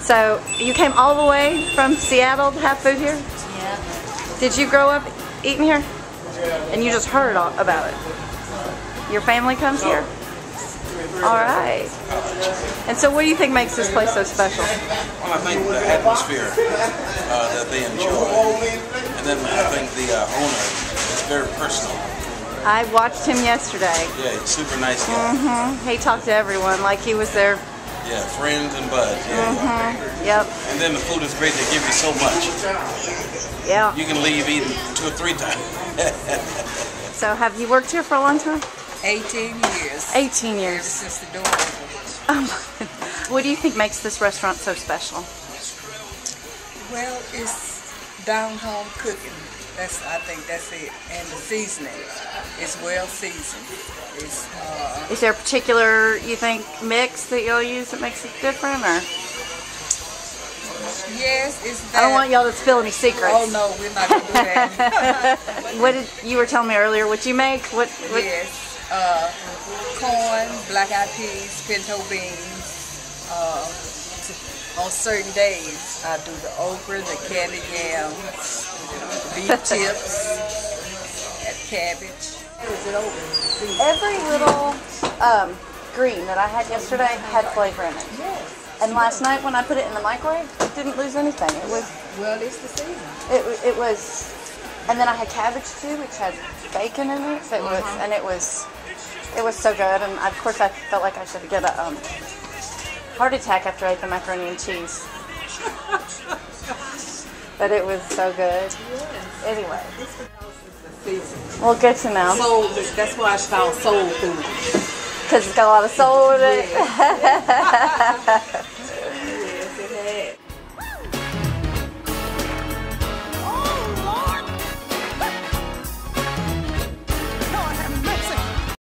So, you came all the way from Seattle to have food here? Yeah. Did you grow up eating here? And you just heard about it? Your family comes here? All right. And so what do you think makes this place so special? Well, I think the atmosphere that they enjoy. And then I think the owner is very personal. I watched him yesterday. Yeah, he's a super nice guy. He talked to everyone like he was there. Yeah, friends and buds. Yeah. Yep. And then the food is great. They give you so much. Yeah. You can leave eating 2 or 3 times. So have you worked here for a long time? 18 years. 18 years. Ever since the door opened. What do you think makes this restaurant so special? Well, it's down-home cooking. I think that's it. And the seasoning. It's well seasoned. Is there a particular, you think, mix that you'll use that makes it different, or? Yes, it's that. I don't want y'all to spill any secrets. Oh no, we're not gonna do that. What did you were telling me earlier? What you make? What? Yes, corn, black-eyed peas, pinto beans. On certain days, I do the okra, the candy yams, beef tips, and cabbage. Every little green that I had yesterday had flavor in it. Yes. And last night when I put it in the microwave, it didn't lose anything. It was. Well, it's the season. It was, and then I had cabbage too, which had bacon in it. So it was so good. And of course, I felt like I should get a heart attack after I ate the macaroni and cheese. But it was so good. Anyway, well, good to know. Soul, that's why it's called soul food. Because it's got a lot of soul in it.